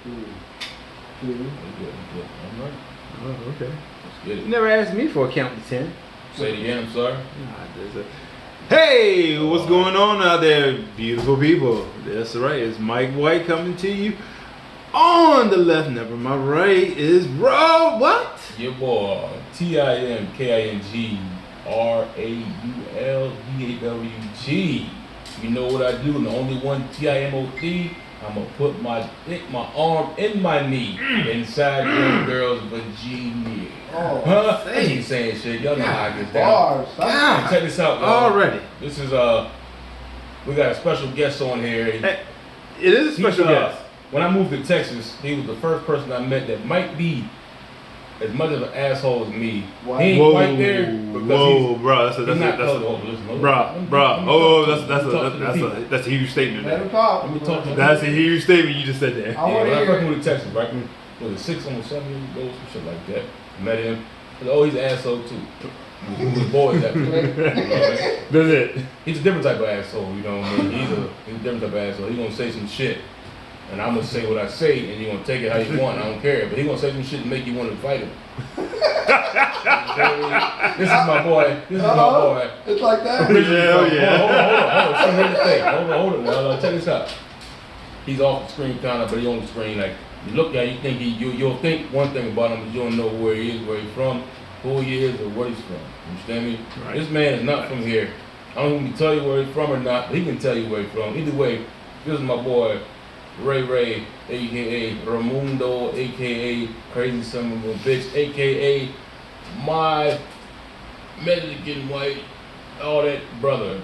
Two. Good. All right. Oh, okay. Let's get You it. never asked me for a count to 10. Say it again, I'm sorry. Hey, what's going on out there, beautiful people? That's right, it's Mike White coming to you. On the left, never my right, is Rob. What? Your boy, TIMKINGRAULDAWG. You know what I do, and the only one TIMOT, I'm gonna put my arm in my knee inside your girl's vagina. Oh, Huh? I ain't saying shit. Y'all know how I get down. bars. God. Check this out, y'all. Already. This is we got a special guest on here. Hey, it is a special He's, guest. When I moved to Texas, he was the first person I met that might be as much of an asshole as me. Wow. He ain't Whoa, quite there because whoa, bro, he's not that's colored. Listen, bro. Oh, that's that's a huge statement. Let him There. talk. Let me talk to That's a huge statement you just said there. I want when to I first hear. moved to Texas, right? Was it 6 or 7 years ago, some shit like that. Met him. Oh, he's an asshole too. He was boys that That's it. He's a different type of asshole, you know what I mean? He's a different type of asshole. He's gonna say some shit, and I'm gonna say what I say, and you're gonna take it how you want. I don't care, but he's gonna say some shit to make you want to fight him. This is my boy. This is my boy. It's like that. Hell yeah. Hold on. See, here's the thing. Hold on. Now, check this out. He's off the screen kind of, but he's on the screen. Like, you look at, you think you'll think one thing about him, but you don't know where he is, where he's from, who he is, or where he's from. You understand me? Right. This man is not from here. I don't even tell you where he's from or not, but he can tell you where he's from. Either way, this is my boy, Ray, aka Ramundo, aka Crazy Son of a Bitch, aka my Mexican white, all that brother.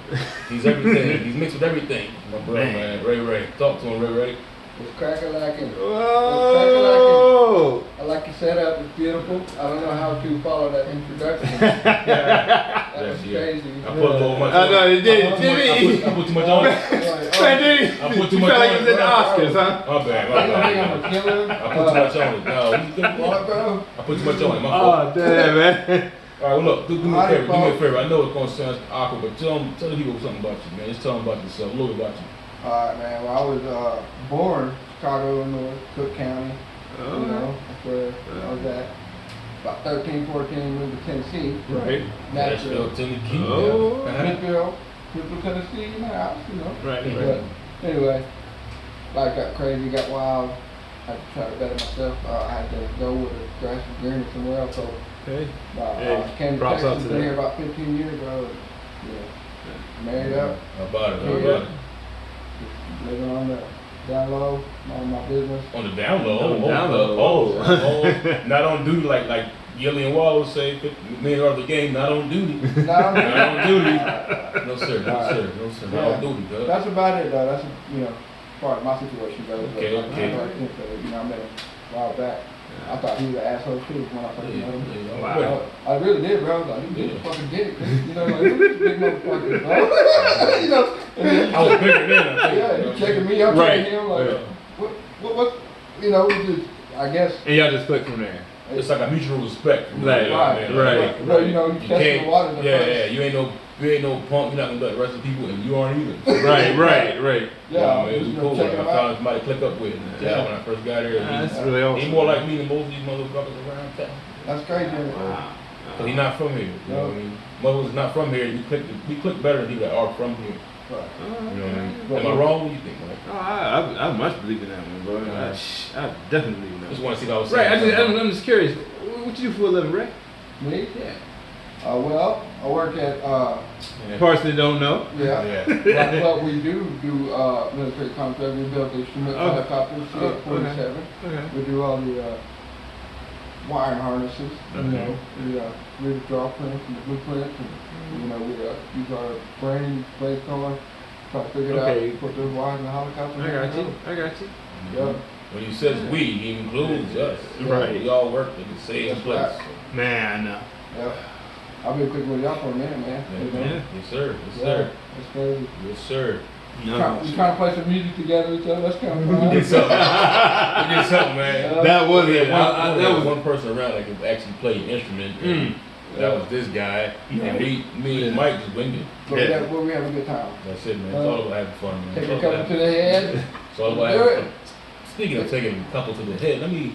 He's everything. He's mixed with everything. My brother, man. Ray. Talk to him, Ray. It's crack-a-lacking. Whoa. I like your setup. It's beautiful. I don't know how to follow that introduction. That was crazy. I put a little much I know, it did. I put too much on it. Man, did he? I put too You much felt like on he was it, in the bro. Oscars, huh? My bad. I'm a killer. I put too much on it. No, What, bro? I put too much on it. My fault. Oh, damn, man. All right, well, look, do me a favor. Do me a favor. I know it's going to sound awkward, but tell the people something about you, man. Just tell them about yourself, a little bit about you. Alright, man. Well, I was born in Chicago, Illinois, Cook County. You know, that's where I was at. About 13, 14, moved to Tennessee. Right. Nashville, Tennessee. Oh. Smithville, Tennessee, in the house, you know. Right. But anyway, life got crazy, got wild. I had to try to better myself. I had to go with a grass was greener somewhere else. So Hey. I came to props out Texas, to been that. here about 15 years, bro. Yeah. Married up, How about it? living on the down low, on my business. On the down low. On the down hold low. up. Not on duty like Gillian Wallace say, men of the game, not on duty. Not on Not on duty. Alright. No sir. Not on duty, cuz. That's about it, though. That's, you know, as far as my situation goes. Okay. You know, I met him a while back. I thought he was an asshole too when I first met him. Wow. I really did, bro. I was like, he did fucking did it. You know, like, who's this big motherfucker, bro? You know, and then, I was bigger then, I think. yeah, he checking me, I'm Right. checking him, like, Yeah. what, you know, we just, I guess. And y'all just click from there. It's like a mutual respect. Right, right. Bro, you know, you testing the water. Yeah. You ain't no punk. You're not gonna do the rest of the people, and you aren't either. Right. Yeah, it was you know, cool. checking I them found out. somebody to click up with. Yeah, when I first got here, That's he, really awesome. he more like me than most of these motherfuckers around town. That's crazy. Wow. Cause he's not from here. You know what I mean? Mother's not from here. We click better than people that are from here. Right. You know what I mean? Am I wrong? What do you think, man? Oh, I much believe in that one, bro. I definitely believe in that. Just one. want to see if I was Right, saying I'm just curious. What you do for a living, Ray? Me? Yeah. Well, I work at, Yeah. Parts that don't know. yeah. Yeah. What we do military contract. We build the instrument Okay. helicopters, CH-47. Okay. We do all the wiring harnesses. You know, we read the draw prints and the blueprints, and you know, we use our brainstorm, try to figure Okay. out, put those wires in the helicopter. I got you. Yeah. When he says we, he includes us. Right. We all work in the same That's place. right. Man, I know. Yeah. I've been clicking with y'all for a minute, man. You know? Yeah. Yes, sir. Yes, Yeah, sir. that's crazy. Yes, sir. We trying to play some music together with each other. That's kind of fun. We did something. We did something, man. That was We it. had That was one person around that could actually play an instrument. And that was this guy. And me and Mike just winged it. But we have a good time. That's it, man. It's all about having fun, man. Take It's a all couple about to the head. It's all about Do having it. fun. Speaking of taking a couple to the head, let me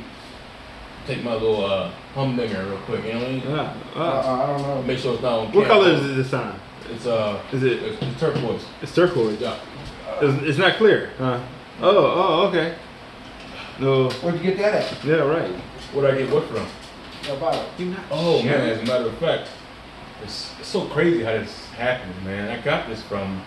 take my little humdinger real quick. You know what I mean? Yeah. I don't know. Make sure it's not on What camera. color is this sign? It's Is it? it's turquoise. It's turquoise. Yeah. It's not clear. Oh, okay. No. Where'd you get that at? Yeah, right. Where'd I get what from? About it. You not Oh sure? man, as a matter of fact, it's so crazy how this happened, man. I got this from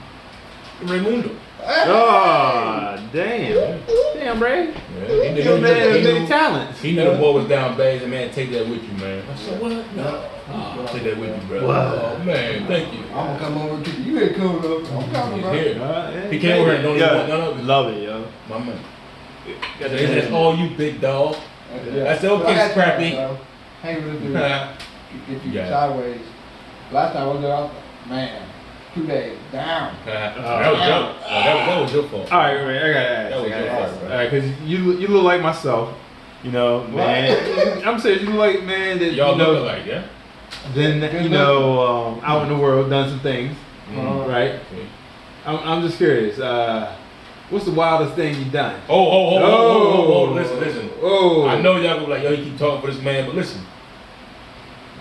Raymundo. Oh, damn. Damn, Ray. Yeah, You're a man of many talents. He knew the boy was down bad. And man, take that with you, man. I said, what? No. Take that with you, bro. Wow. Oh man, thank you. I'm gonna come over to you. You ain't cool enough. I'm coming, He's bro. here. Yeah, He came over and don't even want none of it. Love it, yo. My man. That's all you, big dog. Yeah. I said, okay, But I had Scrappy. time, bro. Hang with this dude. Yeah. Get you Yeah. sideways. Last time I was there, I was like, man, 2 days down. That was your, that was your fault. All right, Ray, I gotta ask. That was your fault, All bro. right, because you look like myself. You know, man. I'm saying you look like man that Y'all you know. look alike, yeah? Then Good you know, out in the world, done some things, right? Okay. I'm just curious. What's the wildest thing you done? Oh, listen. Oh, I know y'all gonna be like, yo, you keep talking for this man, but listen.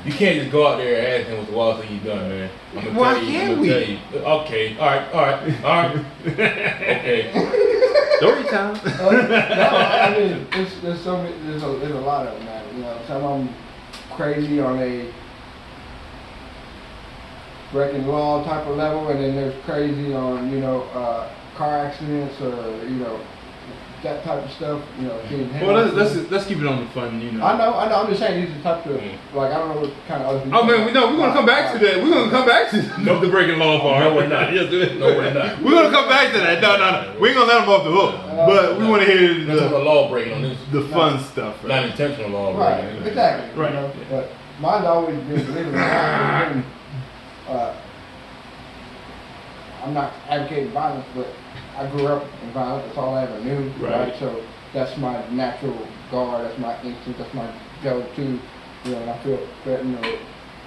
You can't just go out there and ask him what's the wildest thing you done, man. I'm gonna Why tell you. can't I'm we? gonna tell you. Okay, all right. Okay. Story time. No, I mean, there's so many, there's a lot of them, man. You know, some of them crazy on a breaking law type of level, and then there's crazy on, you know, car accidents or, you know, that type of stuff, you know, getting hit. Well, let's keep it on the fun, you know. I know, I'm just saying these are the type of, like, I don't know what kind of other people. Oh man, we're gonna come back to that. We're gonna come back to the breaking law part. No, we're not. Yes, No, we're not. We're gonna come back to that. No. We ain't gonna let them off the hook. But we want to hear That's on the law breaking on this. the fun stuff. Not intentional law Right, breaking. exactly. Right. You know, but mine's always been, believe it or not, been, I'm not advocating violence, but I grew up in violence. That's all I ever knew. Right. So that's my natural guard. That's my instinct. That's my go-to. You know, when I feel threatened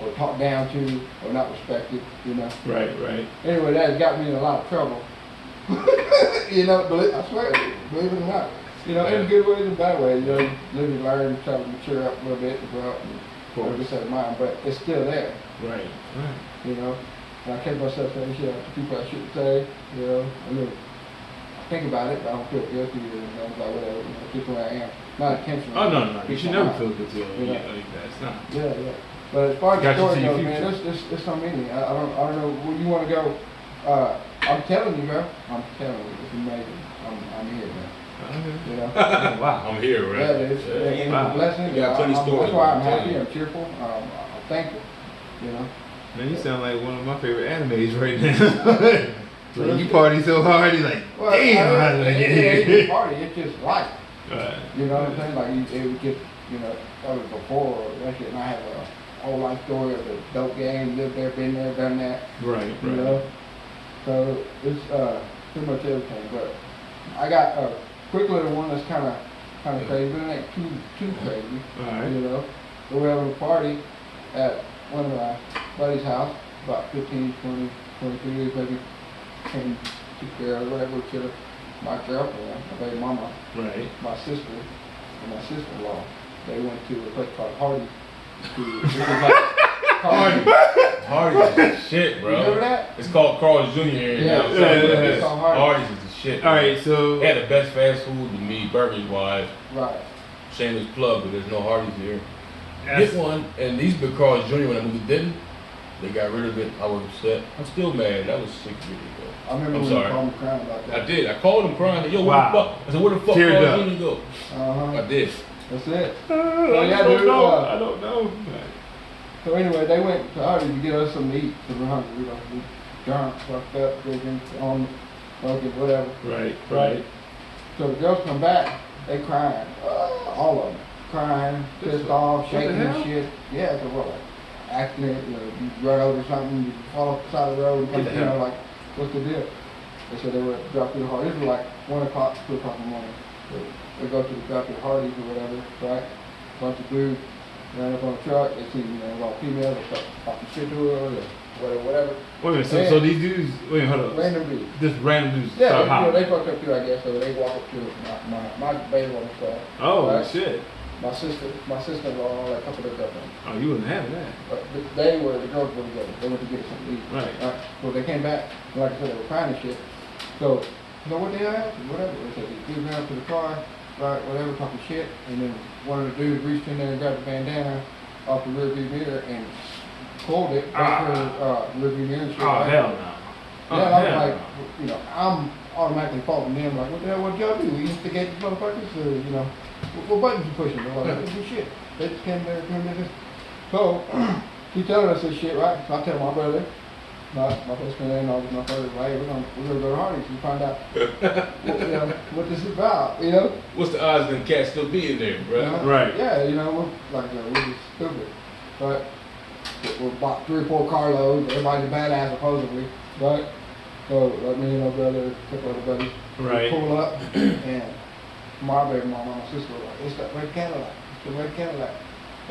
or talked down to or not respected. You know. Right. Anyway, that has got me in a lot of trouble. You know, I swear, believe it or not. You know, in good ways and bad ways. You know, live and learn, try to mature up a little bit, grow up, and this set of mind. But it's still there. Right. You know, and I catch myself saying shit to people I shouldn't say. You know, I mean, I think about it, but I don't feel guilty. You know, it's like whatever. You know, just where I am, not intentional. Oh no. You should never feel good to You know? like that. It's not. Yeah. But as far as Got the you story to your goes, man, future. there's so many. I don't know where you want to go. I'm telling you, bro. I'm telling you, it's amazing. I'm here, man. You know. Wow. I'm here, right? Yeah, it's Wow. a blessing. You got plenty I'm, stories, that's why I'm I'm telling happy. you. I'm cheerful. I'm thankful. You know. Man, you sound like one of my favorite animes right now. Like, you party so hard, you're like, Well, damn, how did I it get ain't here? a party. It's just life. Right. You know what I'm saying? Like it would get, you know, that was before or that shit, and I have a whole life story of the dope game, lived there, been there, done that. Right. You know. So it's pretty much everything. But I got a quick little one that's kind of crazy, but it ain't too crazy. Alright. You know. So we're having a party at one of my buddy's house, about 15, 20, 23 years, maybe 10, 2 girls, whatever, kid, my girlfriend, my baby mama, Right. my sister, and my sister-in-law. They went to a place called Hardy. Hardy. Hardy's is the shit, bro. You remember that? It's called Carl's Jr. here Yeah, now. it's called Hardee's. Hardy's is the shit. Alright, man. so They had the best fast food to me, burgers wise. Right. Shameless plug, but there's no Hardee's here. that's- Get one, and these been Carl's Jr. when the movie didn't. They got rid of it. I was upset. I'm still mad. That was 6 years ago. I remember I'm when sorry. you called me crying about that. I did. I called him crying. Yo, where Wow. the fuck? I said, where the fuck Teared Carl's up. Jr. go? Uh-huh. I did. That's it. I yeah, don't dude, know. uh, I don't know. So anyway, they went to Hardee's to get us something to eat because we're hungry. You know, we drunk, fucked up, drinking, on, smoking, whatever. Right. So the girls come back, they crying, all of them, crying, pissed off, What the shaking hell? and shit. Yeah, so what, like, accident, you know, you run over something, you fall off the side of the road, Get the you know, hell. like, what's the deal? They said they were dropped through the Hardee's. This was like 1 o'clock, 2 o'clock in the morning. So they go to the drop through Hardee's or whatever, right? Bunch of food. ran up on the truck, they see, about females, they start talking shit to her, or whatever. Wait a minute. So these dudes. Wait, hold up. Random dudes. Just random dudes. Yeah, start hollering. they fucked up too, I guess, so they walk up to my baby on the car. Oh Right? shit. My sister-in-law and all that couple of them. Oh, you wasn't having that. But the girls were together. They went to get something to eat. Right. So they came back, and like I said, they were crying and shit. So, what the hell happened? Whatever. They said, the dude ran up to the car, right, whatever, talking shit, and then one of the dudes reached in there and grabbed the bandana off the rear view mirror and pulled it back her rear view mirror and shit. Oh, right? hell no. Oh, Yeah, I hell was like, I'm automatically faulting them, like, what the hell, what y'all do? We instigate these motherfuckers, what buttons you pushing? They're like, they do shit. They just came there doing this. So, he telling us this shit, right? So I tell my brother, my best friend, all my brother, hey, we're gonna go to Hardee's and find out what this is about, What's the odds of them cats still being there, bro? Right. Yeah, we're just stupid. But we're about 3 or 4 carloads, everybody's a badass supposedly, right? So, me and my brother, a couple other buddies, Right. we pull up, and my baby mama and my sister were like, it's that red Cadillac,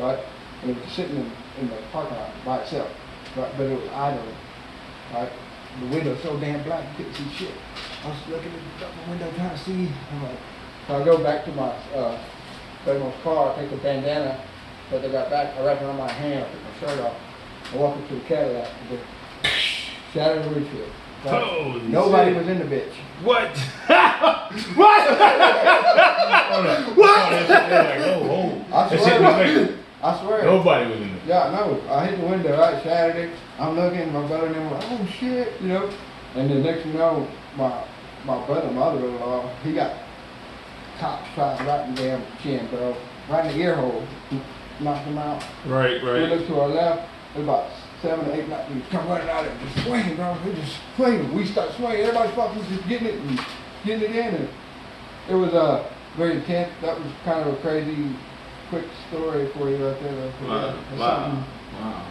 right? And it was sitting in the parking lot by itself, right? But it was idling, right? The window so damn black you couldn't see shit. I was looking at the window trying to see. I'm like, so I go back to my baby mama's car, I take the bandana that they got back, I wrap it on my hand, I took my shirt off, I walk up to the Cadillac, and just shattered the windshield. Right? Holy Nobody shit. was in the bitch. What? What? I swear. Nobody was in there. Yeah, no. I hit the window, right, shattered it. I'm looking, my brother and them were like, oh shit, And the next thing you know, my brother, my other brother-in-law, he got cops shot right in the damn chin, bro. Right in the ear hole. Knocked him out. Right, We right. looked to our left, there's about 7 or 8 black dudes come running out and just swinging, bro. They just swinging. We start swinging. Everybody fucking just getting it and getting it in. And it was very intense. That was kind of a crazy, quick story for you right there. Though. Wow. That's Wow. something-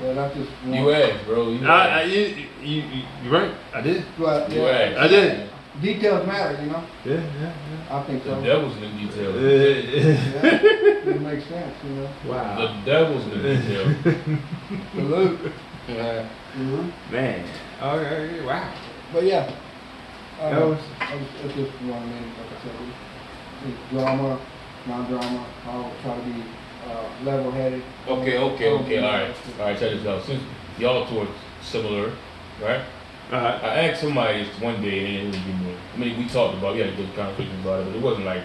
Yeah, that's just one. You asked, bro. You You right. I did. But, You yeah, asked. I did. details matter, Yeah, yeah, I think The so. devil's in the details. yeah. Yeah, it makes sense, Wow. The devil's in the details. Salute. Yeah. Man. Okay. Wow. But yeah. That was- It's just one minute, like I said. It's drama, non-drama. I'll try to be level-headed. Okay. All right, check this out. Since y'all two are similar, right? I asked somebody this one day, and they didn't give me. I mean, we talked about, we had a good conversation about it, but it wasn't like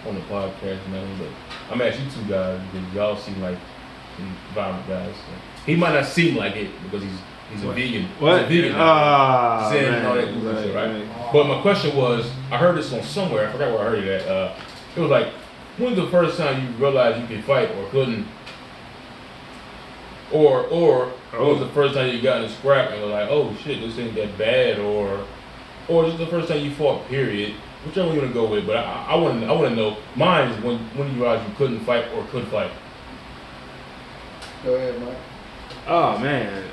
on the podcast and nothing. But I'm asking you two guys because y'all seem like some violent guys. So. He might not seem like it because he's a vegan. What? He's a vegan. Sin and all that man, good shit, right? But my question was, I heard this on somewhere. I forgot where I heard it at. It was like, when's the first time you realized you could fight or couldn't? Or when was the first time you got in a scrap and were like, oh shit, this ain't that bad, or just the first time you fought, period. Whichever one you want to go with, but I want to know. Mine is when you realized you couldn't fight or could fight. Go ahead, Mike. Oh man.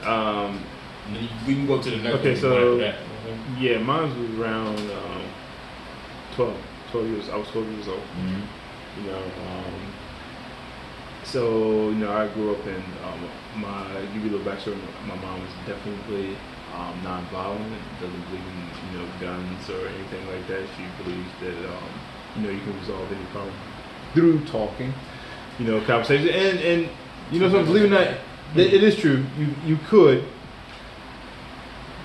We can go to the next Okay, one. so- After that. Yeah, mine was around 12 years. I was 12 years old. Mhm. You know. So I grew up in give you a little backstory. My mom was definitely non-violent. Doesn't believe in guns or anything like that. She believes that you can resolve any problem through talking. Conversation and so believe it or not, it is true. You could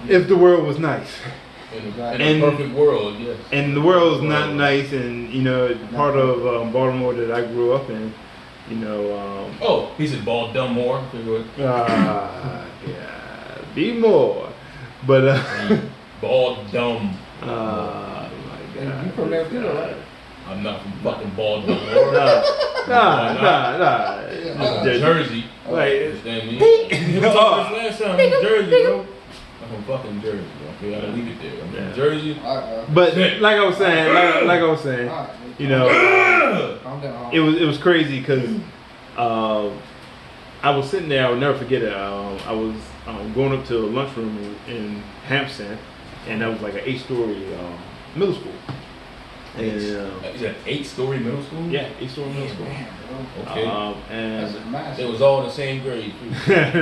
if the world was nice. In And- a perfect world, yes. And the world is not nice, and part of Baltimore that I grew up in, Oh, he said ball dumb more. yeah, be more, but Ball dumb. oh my And God, you from there too, right? I'm not from fucking ball dumb more. Nah. Jersey. Like, Understand me? Pete. You talked this last time. I'm from Jersey, bro. I'm from fucking Jersey. Okay, I'll leave it there. I'm Yeah. from Jersey. but like I was saying, like I was saying, Calm down. it was crazy because I was sitting there. I would never forget it. I was going up to a lunchroom in Hampton, and that was like an 8-story middle school. And, Is that 8-story middle school? yeah, 8-story middle school. Damn, bro. Okay. That's And a massive. They was all in the same grade.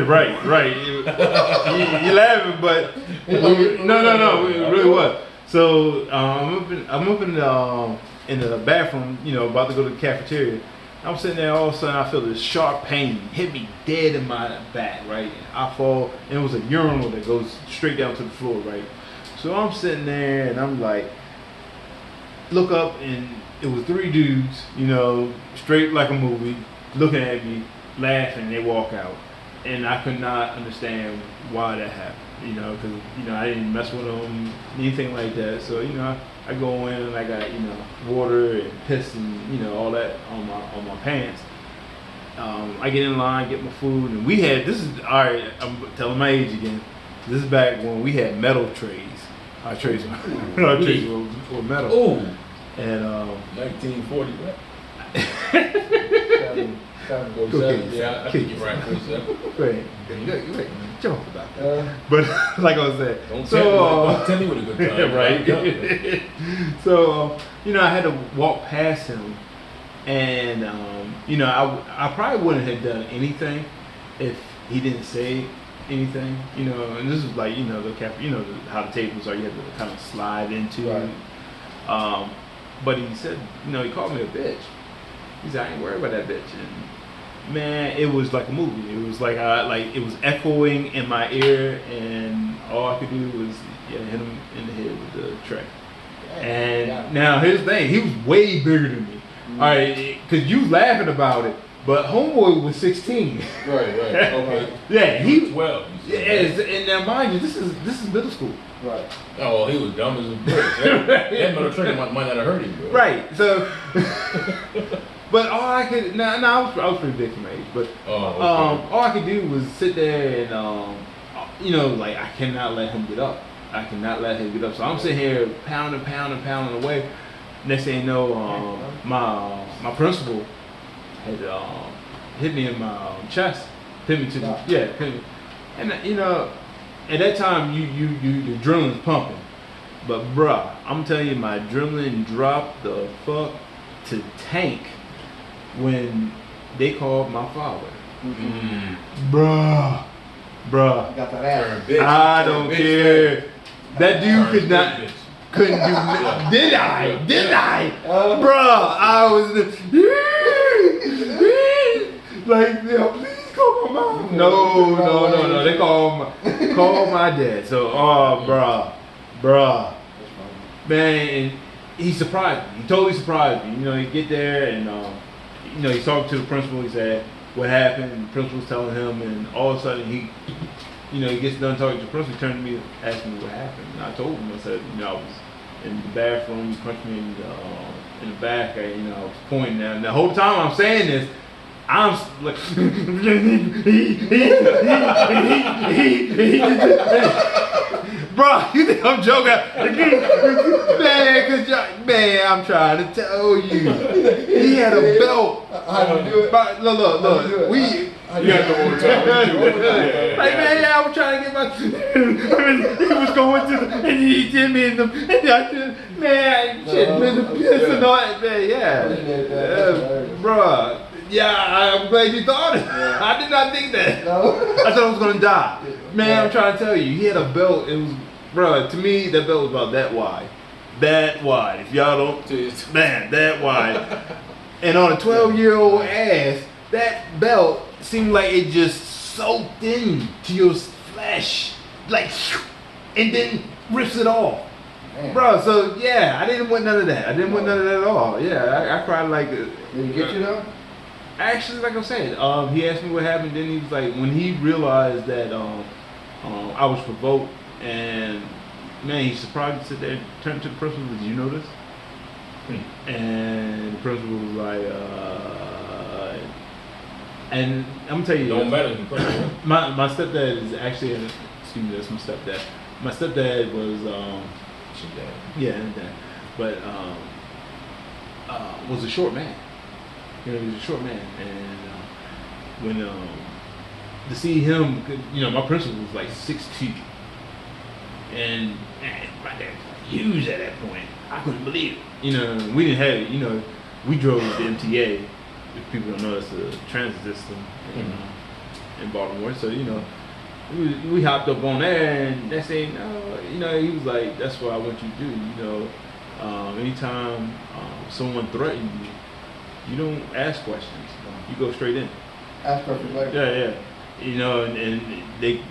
right. You laughing, but no, it really was. So I'm up in the bathroom, about to go to the cafeteria. I'm sitting there, all of a sudden I feel this sharp pain hit me dead in my back, right? I fall, and it was a urinal that goes straight down to the floor, right? So I'm sitting there, and I'm like, look up, and it was 3 dudes, straight like a movie, looking at me, laughing. They walk out, and I could not understand why that happened, because I didn't mess with them, anything like that. So I go in and I got water and piss and all that on my pants. I get in line, get my food, and this is all right. I'm telling my age again. This is back when we had metal trays. Our trays were metal. Ooh. And 1940, what? Okay. Yeah, I think you're right. 47. Wait, joke about that. But like I was saying, Don't tell me what a good time. right. So I had to walk past him, and I probably wouldn't have done anything if he didn't say anything. And this is like the how the tables are. You have to kind of slide into. Right. But he said, he called me a bitch. He said, I ain't worried about that bitch. And man, it was like a movie. It was like it was echoing in my ear, and all I could do was hit him in the head with the tray. And now here's the thing, he was way bigger than me. All right, because you was laughing about it, but homeboy was 16. Right. Okay. Yeah, he was 12. Yes, and now mind you, this is middle school. Right. Oh, he was dumb as a brick. That middle trigger might not have hurt him, bro. Right. So, but all I could I was pretty big for my age, but all I could do was sit there and I cannot let him get up. So I'm sitting here pounding away. Next thing you know, my principal had hit me in my chest, hit me to the hit me. And at that time your adrenaline's pumping, but bruh, I'm telling you, my adrenaline dropped the fuck to tank when they called my father. Bruh. Got that ass. I don't care. That dude couldn't do nothing. Did I? Bruh, I was like, please call my mom. No. They call my dad. So, bruh. Man, and he surprised me. He totally surprised me. He get there and, he's talking to the principal. He said, what happened? And the principal's telling him, and all of a sudden he gets done talking to the principal, he turned to me, asking me what happened. And I told him, I said, I was in the bathroom, he punched me in the back. I was pointing at him. The whole time I'm saying this, I'm like, bro, you think I'm joking? Man, I'm trying to tell you. He had a belt. How you do it? Look. You got the whole time. Like, man, I was trying to get my. He was going to, and he did me in the. Man, shit, man, the piss and all that, man, yeah. Bruh. Yeah, I'm glad you thought it. Yeah. I did not think that. No. I thought I was gonna die. Man, I'm trying to tell you, he had a belt. It was, bro. To me, that belt was about that wide. That wide. If y'all don't, man, that wide. And on a 12-year-old ass, that belt seemed like it just soaked in to your flesh, like, and then rips it off. Man. Bro, so yeah, I didn't want none of that. I didn't want none of that at all. Yeah, I cried like. Did he get you though? Actually, like I'm saying, he asked me what happened. Then he was like, when he realized that I was provoked, and man, he surprised to sit there, turned to the principal. Did you know this? And the principal was like, and I'm gonna tell you, don't matter. My stepdad is actually, excuse me, that's my stepdad. My stepdad was but was a short man. He was a short man, and when to see him, my principal was like 6'2", and man, my dad was huge at that point. I couldn't believe it. we didn't have, we drove the MTA. If people don't know, it's a transit system in Baltimore. So, we hopped up on there, and that's saying, he was like, that's what I want you to do. Anytime someone threatens you, you don't ask questions. You go straight in. Ask questions later. Yeah. And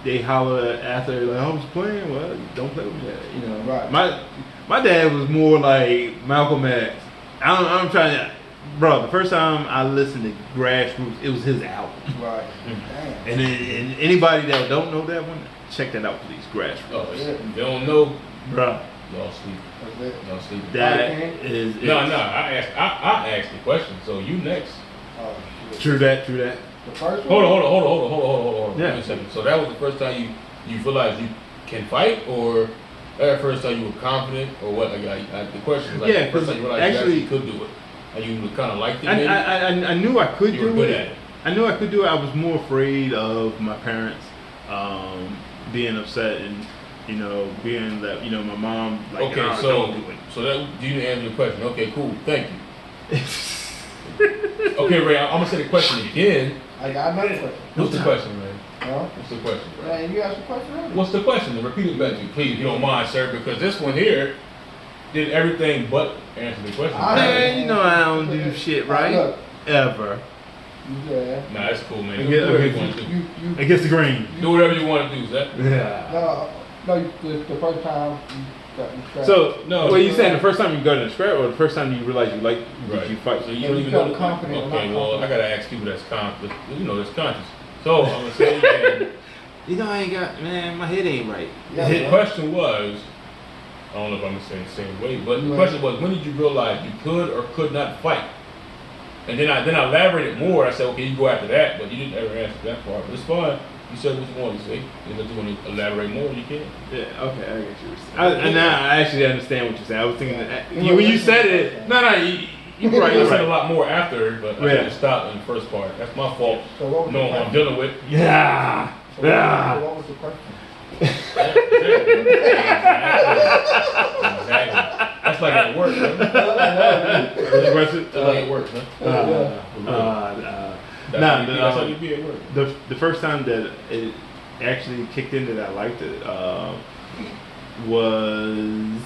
they holler after, like, I was playing. Well, don't play with that. Right. My dad was more like Malcolm X. I'm trying to, bro. The first time I listened to Grassroots, it was his album. Right. And anybody that don't know that one, check that out, please. Grassroots. Oh, if you don't know, Bro, y'all sleep. That's it. Y'all sleep. that is No. I asked the question. So you next. Oh, shit. True that. The first one? Hold on. Yeah. Wait a second. So that was the first time you realized you can fight, or that first time you were confident, or what? The question is like Yeah, the first time you realized actually- you actually could do it, and you kind of liked it. I, Maybe? I knew I could You were do good it. at it. I knew I could do it. I was more afraid of my parents being upset and being that my mom like Okay, "Oh, so don't do it." so that you didn't answer the question. Okay, cool. Thank you. Okay, Ray, I'm gonna say the question again. I got another question. What's the question, man? Huh? What's the question, Ray? Man, you asked a question earlier. What's the question? Repeat it back to you, please, if you don't mind, sir, because this one here did everything but answer the question. Man, I don't do shit right Look, ever yeah. Nah, that's cool, man. I Do get- whatever okay. you want to do. You, against the grain. Do whatever you want to do, Zach. Yeah. no, the first time you got me scratched. So No, what you saying? The first time you go to the scrap, or the first time you realize you like Right. did you fight? So you Yeah, don't you even felt know the confident or Okay, not well, I confident. gotta ask people that's that's conscious. So I'm gonna say again, I ain't got my head ain't right. Yeah, the man. question was, I don't know if I'm gonna say it the same way, but the Right. question was, when did you realize you could or could not fight? And then I elaborated more. I said, okay, you go after that, but you didn't ever answer that part. But it's fine. You said what you wanted to say. And if you want to elaborate more, you can. Yeah, okay, I get you. Now I actually understand what you're saying. I was thinking that Yeah. when you said it, no, you're right. I You're said a right. lot more after, but I Yeah. should have stopped in the first part. That's my fault. So what was No, the I'm question? dealing with. Yeah. So Yeah. what was the question? Exactly. That's like at work, man. The question? That's like at work, man. That's how you be at work. The first time that it actually kicked in that I liked it was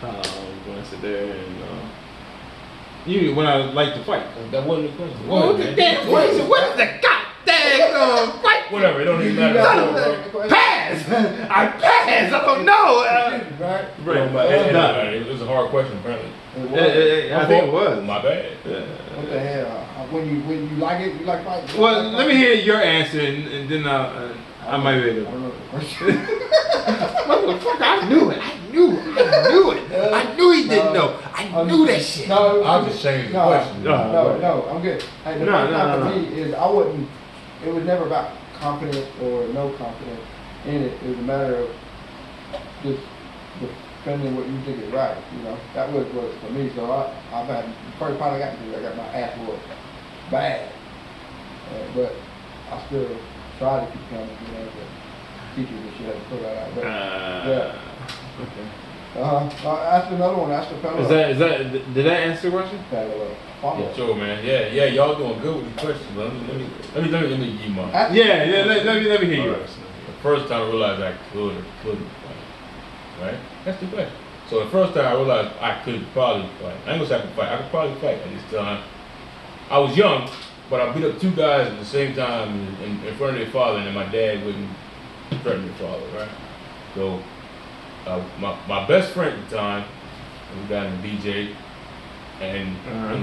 when I sit there and when I like to fight. That wasn't the question. What the damn question? What is the goddamn fight? Whatever, it don't even matter. got Pass! I pass! I don't know! Right? It don't matter. It was a hard question, apparently. It was. I think it was. My bad. What the hell? When you like it, you like fighting? Well, let me hear your answer and then I might be I able don't to. know the question. Motherfucker, I knew it. I knew he didn't know. I knew that shit. No, I'll just change the no, question. No, I'm good. Hey, the No, first no, time no, for me is I wouldn't. It was never about confidence or no confidence in it. It was a matter of just defending what you think is right. That was for me. So I've had the first time I got to do it, I got my ass whooped bad, but I still try to keep coming. The teachers and shit had to pull that out. But Okay. Ask another one. Ask the fellow. Is that did that answer the question? Follow. Sure, man. Yeah, y'all doing good with the questions. Let me give you mine. Yeah. Let me hear All you. right. The first time I realized I could or couldn't fight, right? That's the question. So the first time I realized I could probably fight. I ain't gonna say I could fight. I could probably fight at this time. I was young, but I beat up two guys at the same time in front of their father, and then my dad wouldn't threaten their father, right? So my best friend at the time was a guy named DJ, and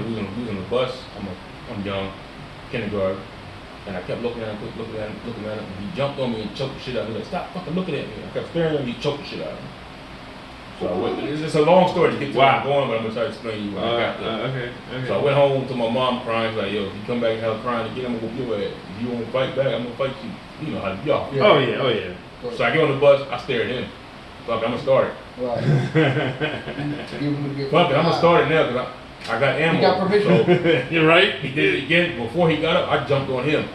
we was on the bus. I'm young, kindergarten, and I kept looking at him, and he jumped on me and choked the shit out of me. Like, stop fucking looking at me. I kept staring at him, he choked the shit out of me. So it's a long story to get to where I'm going, but I'm gonna try to explain to you when I got there. Okay. So I went home to my mom crying, like, yo, if you come back and have crying again, I'm gonna whoop your ass. If you want to fight back, I'm gonna fight you. You know how y'all. Yeah. Oh yeah. So I get on the bus, I stare at him. Fuck it, I'm gonna start it. Right. Fuck it, I'm gonna start it now because I got ammo. You got permission. You're right. He did it again. Before he got up, I jumped on him.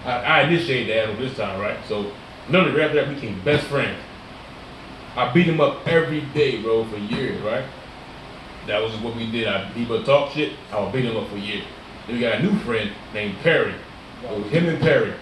I initiated the ammo this time, right? So literally right after that, we became best friends. I beat him up every day, bro, for years, right? That was what we did. He would talk shit, I would beat him up for years. Then we got a new friend named Perry. It was him and Perry.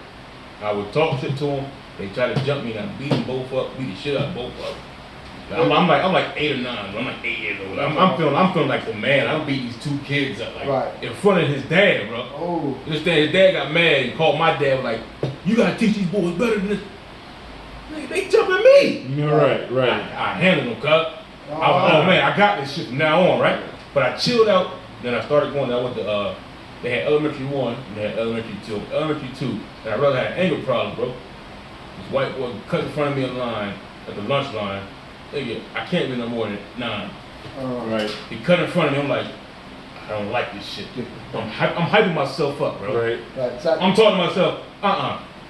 I would talk shit to him. They tried to jump me and I beat them both up, beat the shit out of both of them. I'm like 8 or 9, bro. I'm like 8 years old. I'm feeling like the man. I'm beating these 2 kids up like in front of his dad, bro. Oh. His dad got mad and called my dad like, you gotta teach these boys better than this. They jumping me. You're right. I handled them, cuz. I was, oh man, I got this shit from now on, right? But I chilled out. Then I started going. I went to they had elementary 1 and they had elementary 2. Elementary 2, and I really had an anger problem, bro. This white boy cut in front of me in line at the lunch line. Nigga, I can't be no more than 9. Right. He cut in front of me. I'm like, I don't like this shit. I'm hyping myself up, bro. Right. I'm talking to myself.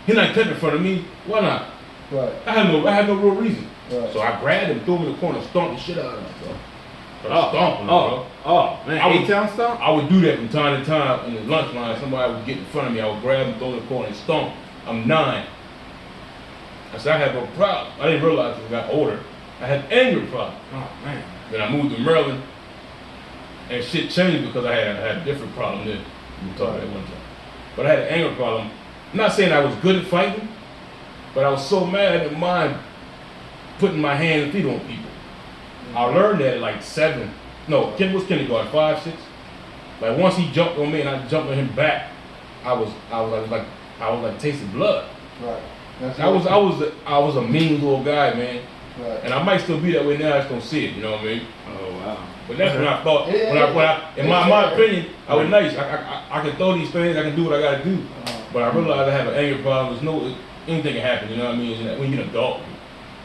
He not cutting in front of me. Why not? Right. I had no real reason. Right. So I grabbed him, threw him in the corner, stomped the shit out of him, bro. Stomping him, bro. Oh, man. A-Town stomp? I would do that from time to time in the lunch line. Somebody would get in front of me. I would grab him, throw him in the corner, and stomp. I'm 9. I said I had no problem. I didn't realize as I got older. I had anger problem. Oh man. Then I moved to Maryland, and shit changed because I had a different problem then. We talked about that one time. But I had an anger problem. I'm not saying I was good at fighting, but I was so mad I didn't mind putting my hands and feet on people. I learned that at like 7. No, Ken was kindergarten, 5, 6. Like once he jumped on me and I jumped on him back, I was like tasting blood. Right. I was a mean little guy, man. Right. And I might still be that way now. I just don't see it. You know what I mean? Oh wow. But that's when I thought. In my opinion, I was nice. I can throw these things. I can do what I gotta do. But I realized I have an anger problem. There's anything can happen. You know what I mean? When you're an adult,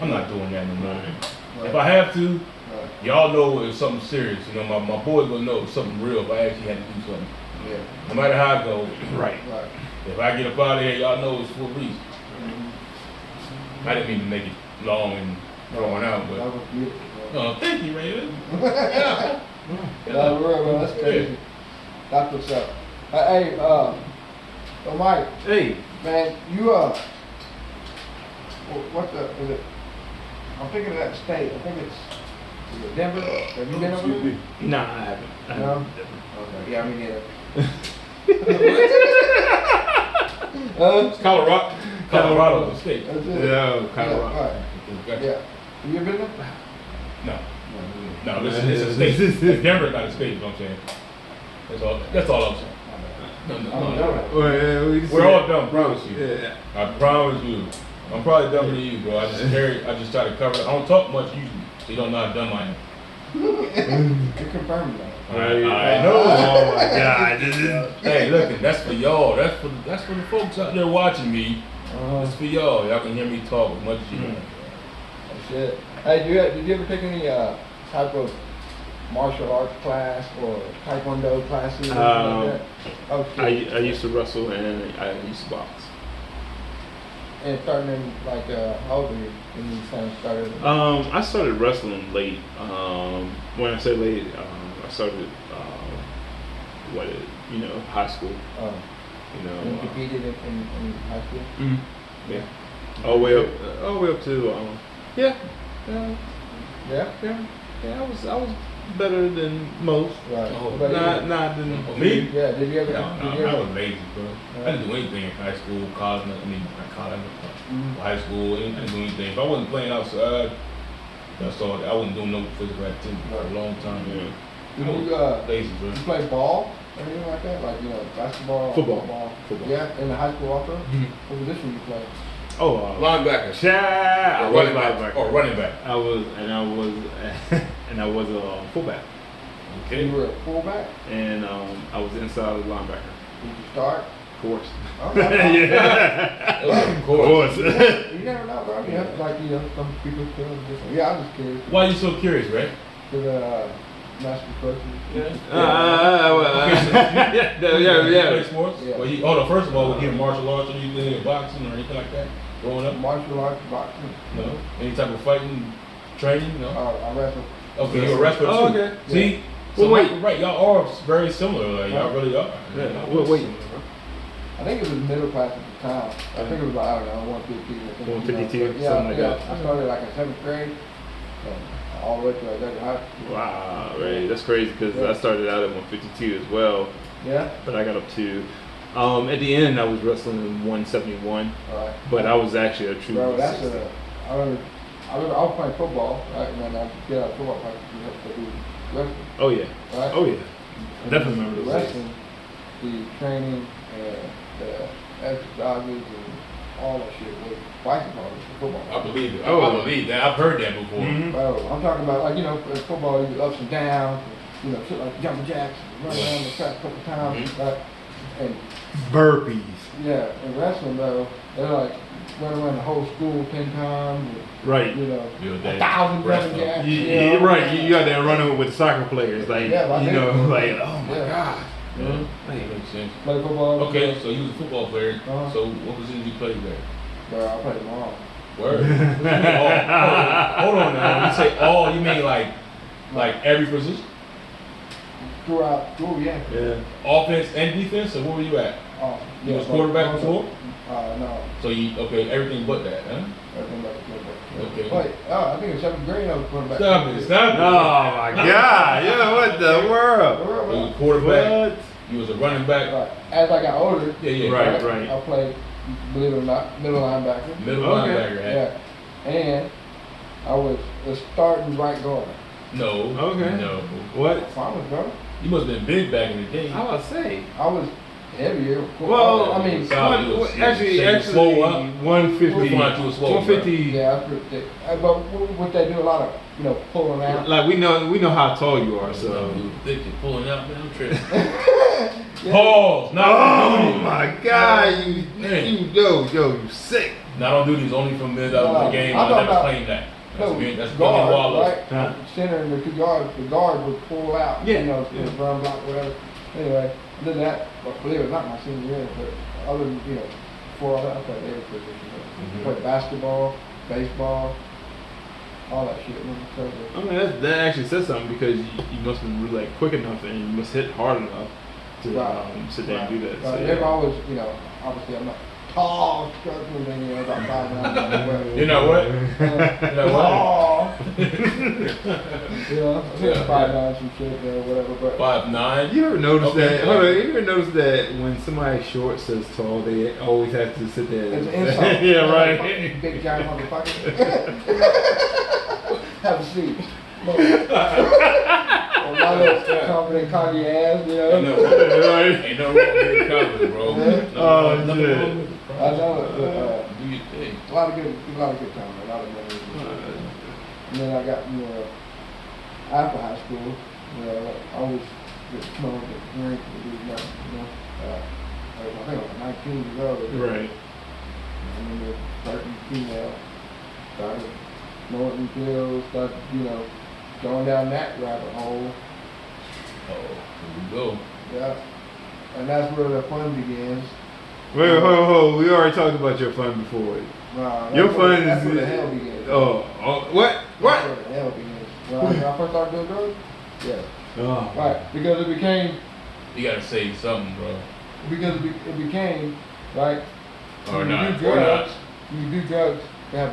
I'm not doing that no more. Right. If I have to, y'all know it's something serious. You know, my boys gonna know it's something real. If I actually had to do something. Yeah. No matter how I go. Right. If I get up out of here, y'all know it's for a reason. I didn't mean to make it long and throwing out, but. That was beautiful. Oh, thank you, Raven. That's real, man. That's crazy. That's what's up. Hey, so Mike. Hey. Man, you what is it? I'm thinking of that state. I think is it Denver? Have you been over there? Nah, I haven't. No? Okay. Yeah, me neither. Colorado state. That's it. Yeah, Colorado. Yeah, right. Gotcha. Yeah. Have you ever been there? No, listen, it's a state. Denver not a state, you know what I'm saying? That's all I'm saying. No. We're all dumb, promise you. Yeah. I promise you. I'm probably dumber than you, bro. I just try to cover it. I don't talk much usually, so you don't know how dumb I am. You're confirming that. I know. Oh my God. Hey, look, that's for y'all. That's for the folks out there watching me. That's for y'all. Y'all can hear me talk as much as you want. Oh, shit. Hey, did you ever take any type of martial arts class or taekwondo classes or something like that? Oh, shit. I used to wrestle and I used to box. And starting in like how old were you when you kind of started? I started wrestling late. When I say late, I started high school. You competed in high school? Mm-hmm. Yeah. All the way up to yeah. I was better than most. Right. Not than me. Yeah. Did you ever? I was lazy, bro. I didn't do anything in high school, college. High school. I didn't do anything. If I wasn't playing outside, that's all. I wasn't doing no physical activity for a long time. Did I was lazy, bro. you play ball or anything like that? Like basketball, football. Yeah, in the high school also. Mm-hmm. What position you play? Oh, linebacker. I was linebacker. Or running back. I was a fullback. Okay. You were a fullback, and I was inside linebacker. Did you start? Of course. Okay. Yeah. Of course. You never know, bro. Some people feel different. Yeah, I'm just curious. Why are you so curious, Ray? To the master question. Yeah. Yeah. Play sports? Yeah. Well, first of all, were you in martial arts or you did any boxing or anything like that growing up? Martial arts, boxing. No. Any type of fighting training? No. I wrestle. Okay, you're a wrestler too. Oh, okay. See? Yeah. So Well, wait. right, y'all are very similar. Like, y'all really are. Yeah. Wait. I think it was middle class at the time. I think it was about, I don't know, 150 or something. 152, Yeah, something like that. I started like in 7th grade. all the way to like high school. Wow, right. That's crazy because I started out at 152 as well, Yeah. but I got up to. At the end, I was wrestling in 171, All right. but I was actually a true. Bro, that's 160. I remember I was playing football, right? And then I get out of football practice and have to do wrestling, Oh yeah. right? Oh yeah. And Definitely remember those days. wrestling, the training and the exercises and all that shit was twice as hard as the football. I believe it. Oh. I believe that. I've heard that before. Mhm. Bro, I'm talking about like, in football, you ups and downs, shit like jumping jacks, run around the track a couple times, right? And Burpees. yeah, in wrestling though, they're like run around the whole school 10 times, Right. and, Bill 1,000 Davis, jumping wrestling. jacks. You're right. You got that running with the soccer players, like Yeah, like you know, that. like oh my Yeah. god. Yeah, Mhm. that makes sense. Play football. Okay, so you was a football player. Uh-huh. So what position you played there? Bro, I played them all. Word. What you mean all? Hold on now. When you say all, you mean like every position? Yeah. Yeah. Offense and defense, or where were you at? Oh, You was but- quarterback before? No. So you everything but that, huh? Everything but the quarterback. Okay. Wait, I think in 7th grade I was quarterback. Stop it, stop it. Oh my god. Yeah. What the world? You was a quarterback. What? You was a running back. Right. As I got older, Yeah. Right. I played, believe it or not, middle linebacker. Middle Okay. linebacker. Hat. Yeah. And I was the starting right guard. No. Okay. No. What? Farmers, bro. You must have been big back in the day. I was say. I was heavier. Of course. Well, I mean, Solid. You was- actually, slow up. 150. Which one you was slow, 150. yeah, that's pretty thick. But what they do a lot of, pulling out. Like we know how tall you are, so. You thick and pulling out, man. I'm tripping. Yeah. Pause. Not on Oh duty. my god, Man. you sick. Not on duty. It's only from minutes out of the game. I'm I talking never about- claimed that. That's No, me. That's Billy guard, Wallace. right? Huh. Center and the two guards. The guard would pull out. Yeah, To yeah. run block, whatever. Anyway, did that. But believe it or not, my senior year. But other than before all that, I played every position. Mhm. Played basketball, baseball, all that shit. Man. So, I mean that actually says something because you must have been really quick enough and you must hit hard enough to sit there and do that. So, They've always, obviously I'm not tall, struggling, about 5'9". You know what? You know what? Tall. I think 5'9", some shit, whatever. But 5'9". You ever notice Okay. that? Hold on, you ever notice that when somebody's short says tall, they always have to sit there? it's an insult. Yeah, right. Fucking big giant motherfucker. Have a seat. Or my little confident cocky ass, Ain't no Right. ain't no wrong with being confident, bro. Yeah. Oh, Nothing shit. wrong with it. I know it, but Do your thing. a lot of good time, a lot of memories. And then I got, after high school, I always get smoked and drink and do nothing, I think I was 19 years old. Right. I remember starting female, started snorting pills, started, going down that rabbit hole. Oh, here we go. Yeah. And that's where the fun begins. Wait, hold. We already talked about your fun before. That's Your where- fun That's is- where the hell begins. Oh, what? That's where the hell begins. When I first started doing drugs? Yeah. Oh. Right. Because it became, You gotta say something, bro. it became, right? Or when not. you do Or not. drugs, you do drugs to have